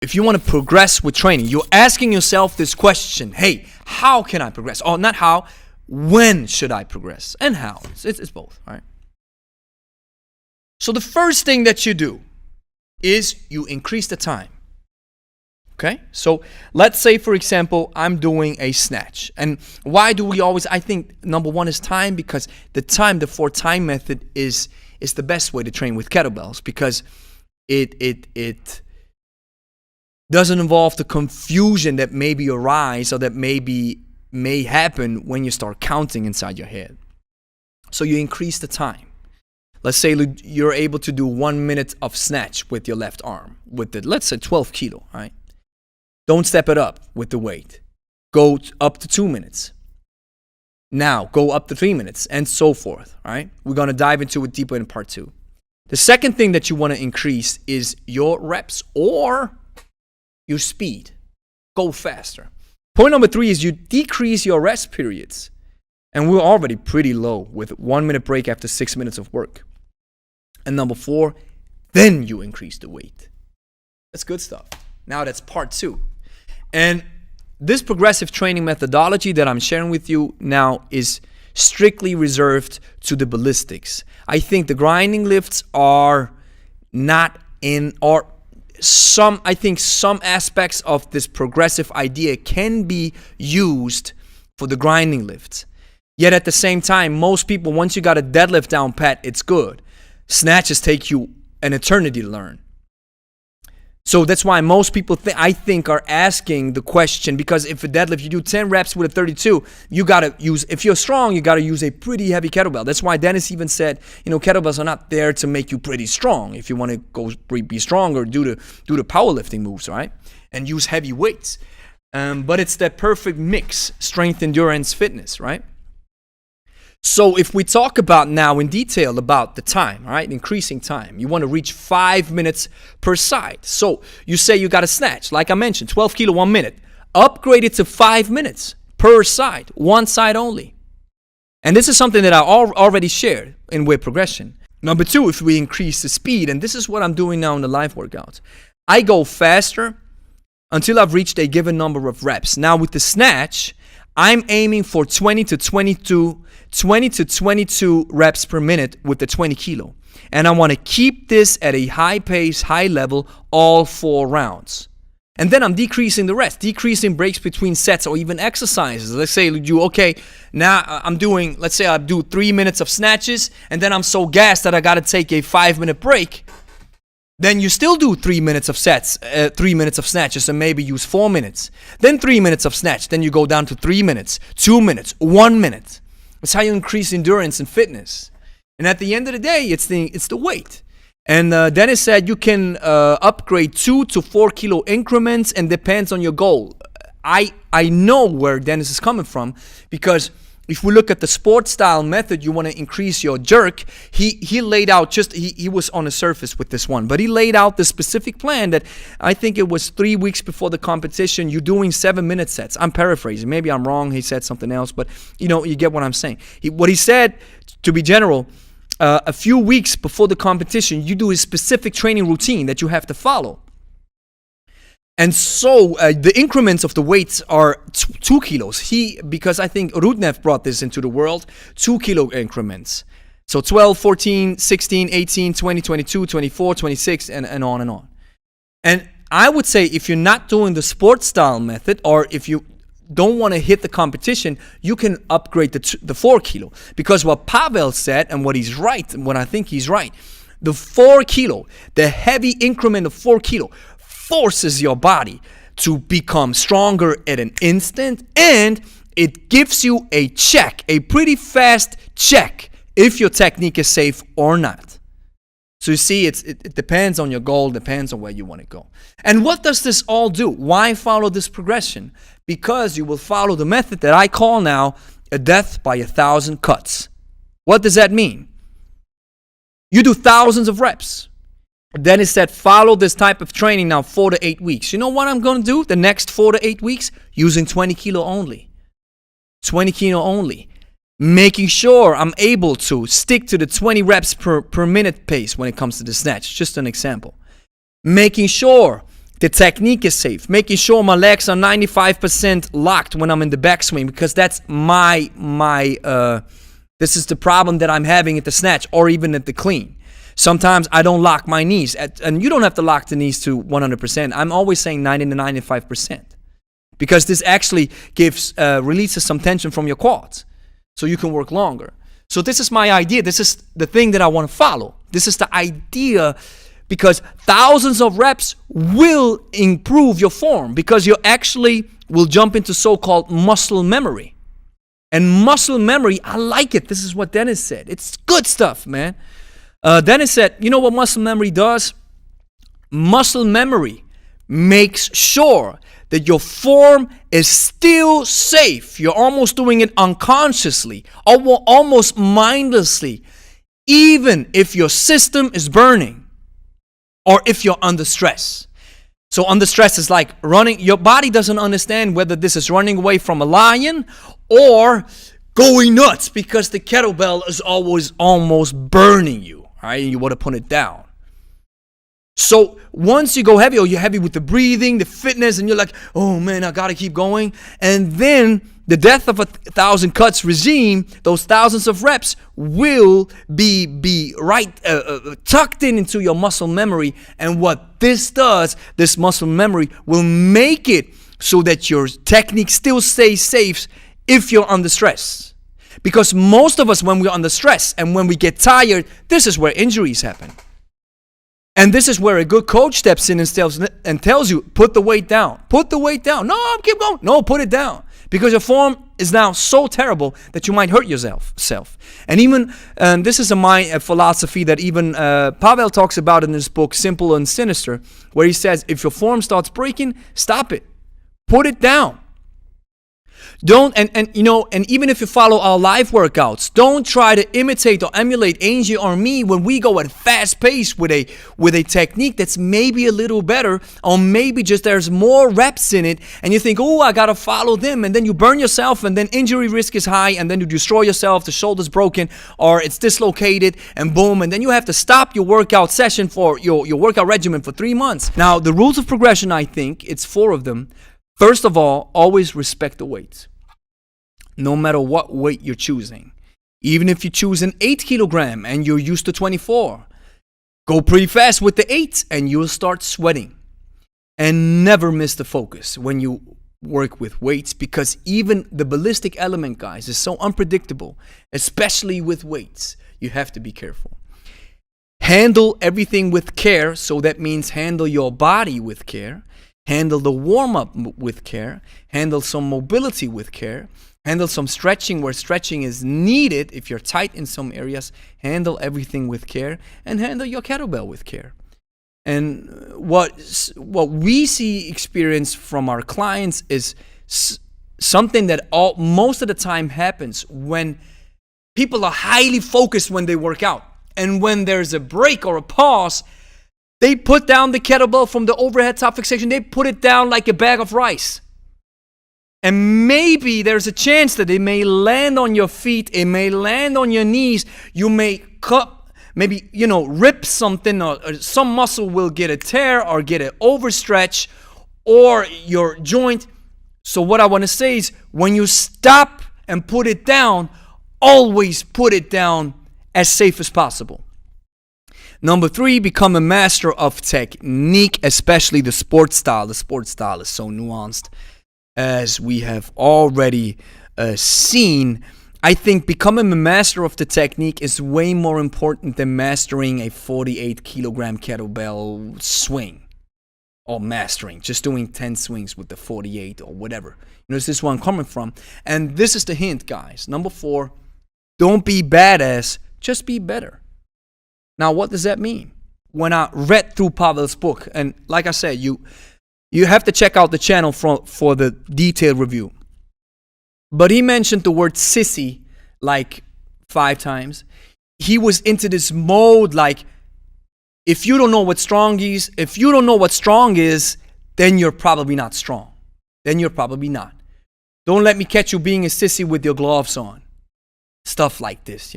if you want to progress with training, you're asking yourself this question, hey, how can I progress? Or not how, when should I progress? And how? It's both, all right? So the first thing that you do is you increase the time. Okay? So let's say, for example, I'm doing a snatch. And why do we always, I think number one is time, because the 4-time method is the best way to train with kettlebells, because it doesn't involve the confusion that maybe arise or that may happen when you start counting inside your head. So you increase the time. Let's say you're able to do 1 minute of snatch with your left arm with the, let's say 12 kilo, right? Don't step it up with the weight. Go up to 2 minutes. Now go up to 3 minutes and so forth, all right? We're going to dive into it deeper in part 2. The second thing that you want to increase is your reps or your speed. Go faster. Point number 3 is you decrease your rest periods. And we're already pretty low with 1 minute break after 6 minutes of work. And number 4, then you increase the weight. That's good stuff. Now that's part 2. And this progressive training methodology that I'm sharing with you now is strictly reserved to the ballistics. I think the grinding lifts are not in, or I think some aspects of this progressive idea can be used for the grinding lifts. Yet at the same time, most people, once you got a deadlift down pat, it's good. Snatches take you an eternity to learn. So that's why most people, I think, are asking the question, because if a deadlift, you do 10 reps with a 32, you got to use, if you're strong, you got to use a pretty heavy kettlebell. That's why Denis even said, kettlebells are not there to make you pretty strong. If you want to go be stronger, do the powerlifting moves, right? And use heavy weights. But it's that perfect mix, strength, endurance, fitness, right? So if we talk about now in detail about the time, all right, increasing time, you want to reach 5 minutes per side. So you say you got a snatch, like I mentioned, 12 kilo, 1 minute. Upgrade it to 5 minutes per side, one side only. And this is something that I already shared in weight progression. Number 2, if we increase the speed, and this is what I'm doing now in the live workouts, I go faster until I've reached a given number of reps. Now with the snatch, I'm aiming for 20 to 22 reps per minute with the 20 kilo. And I want to keep this at a high pace, high level, all 4 rounds. And then I'm decreasing the rest, decreasing breaks between sets or even exercises. Let's say now I'm doing, let's say I do 3 minutes of snatches, and then I'm so gassed that I got to take a 5-minute break. Then you still do 3 minutes of sets, 3 minutes of snatches, and maybe use 4 minutes. Then 3 minutes of snatch. Then you go down to 3 minutes, 2 minutes, 1 minute. That's how you increase endurance and fitness. And at the end of the day, it's the weight. And Denis said you can upgrade 2 to 4 kilo increments, and depends on your goal. I know where Denis is coming from, because if we look at the sports style method, you want to increase your jerk. He laid out he was on the surface with this one, but he laid out the specific plan that I think it was 3 weeks before the competition. You're doing 7-minute sets. I'm paraphrasing. Maybe I'm wrong. He said something else, but you get what I'm saying. What he said, to be general, a few weeks before the competition, you do a specific training routine that you have to follow. And so the increments of the weights are 2 kilos. Because I think Rudnev brought this into the world, 2 kilo increments. So 12, 14, 16, 18, 20, 22, 24, 26, and on and on. And I would say if you're not doing the sports style method, or if you don't want to hit the competition, you can upgrade the 4 kilo. Because what Pavel said, and what he's right, and what I think he's right, the 4 kilo, the heavy increment of 4 kilo, forces your body to become stronger at an instant, and it gives you a check, a pretty fast check, if your technique is safe or not. So you see, it depends on your goal, depends on where you want to go. And what does this all do? Why follow this progression? Because you will follow the method that I call now a death by 1,000 cuts. What does that mean? You do thousands of reps. Denis said, follow this type of training now 4 to 8 weeks. You know what I'm going to do the next 4 to 8 weeks? Using 20 kilo only. 20 kilo only. Making sure I'm able to stick to the 20 reps per minute pace when it comes to the snatch. Just an example. Making sure The technique is safe. Making sure my legs are 95% locked when I'm in the backswing, because that's this is the problem that I'm having at the snatch or even at the clean. Sometimes I don't lock my knees, and you don't have to lock the knees to 100%. I'm always saying 90 to 95%, because this actually releases some tension from your quads, so you can work longer. So this is my idea. This is the thing that I want to follow. This is the idea, because thousands of reps will improve your form, because you actually will jump into so-called muscle memory. And muscle memory, I like it. This is what Denis said. It's good stuff, man. Denis said, you know what muscle memory does? Muscle memory makes sure that your form is still safe. You're almost doing it unconsciously, almost mindlessly, even if your system is burning or if you're under stress. So under stress is like running. Your body doesn't understand whether this is running away from a lion or going nuts, because the kettlebell is always almost burning you. Right? And you want to put it down. So once you go heavy, or you're heavy with the breathing, the fitness, and you're like, oh man, I got to keep going. And then the death of 1,000 cuts regime, those thousands of reps will be right tucked into your muscle memory. And what this does, this muscle memory will make it so that your technique still stays safe if you're under stress. Because most of us, when we're under stress and when we get tired, this is where injuries happen. And this is where a good coach steps in and tells you, put the weight down. Put the weight down. No, keep going. No, put it down. Because your form is now so terrible that you might hurt yourself. And even, this is a philosophy that even Pavel talks about in his book, Simple and Sinister, where he says, if your form starts breaking, stop it. Put it down. Don't, and even if you follow our live workouts, don't try to imitate or emulate Angie or me when we go at fast pace with a technique that's maybe a little better, or maybe just there's more reps in it, and you think, oh, I gotta follow them, and then you burn yourself, and then injury risk is high, and then you destroy yourself, the shoulder's broken, or it's dislocated, and boom, and then you have to stop your workout session for your workout regimen for 3 months. Now, the rules of progression, I think, it's 4 of them. First of all, always respect the weights. No matter what weight you're choosing. Even if you choose an 8 kilogram and you're used to 24, go pretty fast with the 8 and you'll start sweating. And never miss the focus when you work with weights, because even the ballistic element, guys, is so unpredictable, especially with weights. You have to be careful. Handle everything with care, so that means handle your body with care. Handle the warm-up with care. Handle some mobility with care. Handle some stretching where stretching is needed. If you're tight in some areas, handle everything with care. And handle your kettlebell with care. And what we experience from our clients is something that most of the time happens when people are highly focused when they work out. And when there's a break or a pause, they put down the kettlebell from the overhead top fixation. They put it down like a bag of rice. And maybe there's a chance that it may land on your feet. It may land on your knees. You may rip something, or some muscle will get a tear or get an overstretch, or your joint. So what I want to say is, when you stop and put it down, always put it down as safe as possible. Number 3, become a master of technique, especially the sports style. The sports style is so nuanced, as we have already seen. I think becoming a master of the technique is way more important than mastering a 48 kilogram kettlebell swing, or mastering just doing 10 swings with the 48 or whatever. This is where I'm coming from. And this is the hint, guys. Number 4, don't be badass, just be better. Now, what does that mean? When I read through Pavel's book, and like I said, you have to check out the channel for the detailed review. But he mentioned the word sissy like 5 times. He was into this mode like, if you don't know what strong is, then you're probably not strong. Then you're probably not. Don't let me catch you being a sissy with your gloves on. Stuff like this,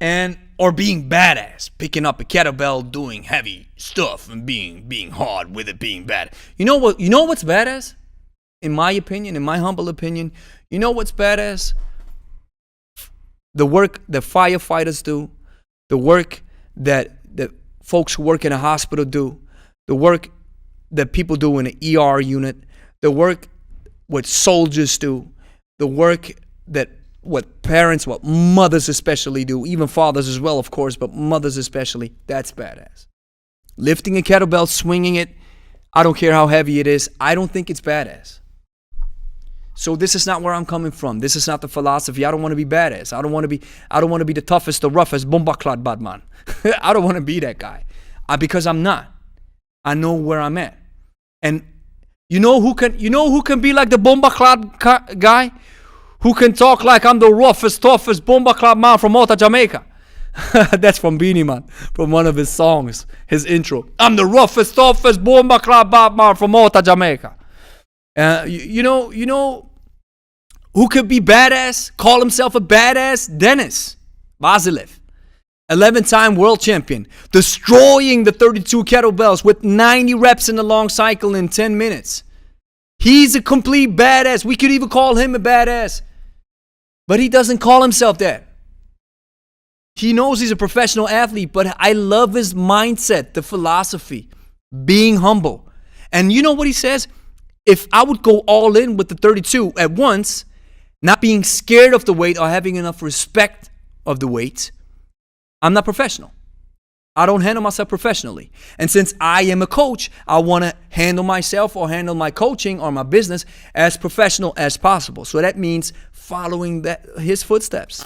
And or being badass, picking up a kettlebell, doing heavy stuff, and being hard with it, being bad. You know what? You know what's badass? In my opinion, in my humble opinion, you know what's badass? The work that firefighters do, the work that folks who work in a hospital do, the work that people do in an ER unit, the work what soldiers do, the work that what parents, what mothers especially do, even fathers as well, of course, but mothers especially, that's badass. Lifting a kettlebell, swinging it, I don't care how heavy it is, I don't think it's badass. So this is not where I'm coming from. This is not the philosophy. I don't want to be badass. I don't want to be the toughest, the roughest, bombaklad badman. I don't want to be that guy. Because I'm not. I know where I'm at. And you know who can be like the bombaklad guy? Who can talk like I'm the roughest, toughest bombaklad man from Malta, Jamaica? That's from Beanie Man, from one of his songs, his intro. I'm the roughest, toughest bombaklad man from Malta, Jamaica. You know who could be badass, call himself a badass? Denis Vasilev, 11-time world champion, destroying the 32 kettlebells with 90 reps in a long cycle in 10 minutes. He's a complete badass. We could even call him a badass. But he doesn't call himself that. He knows he's a professional athlete, but I love his mindset, the philosophy, being humble. And you know what he says? If I would go all in with the 32 at once, not being scared of the weight or having enough respect of the weight, I'm not professional. I don't handle myself professionally. And since I am a coach, I want to handle myself or handle my coaching or my business as professional as possible. So that means following his footsteps.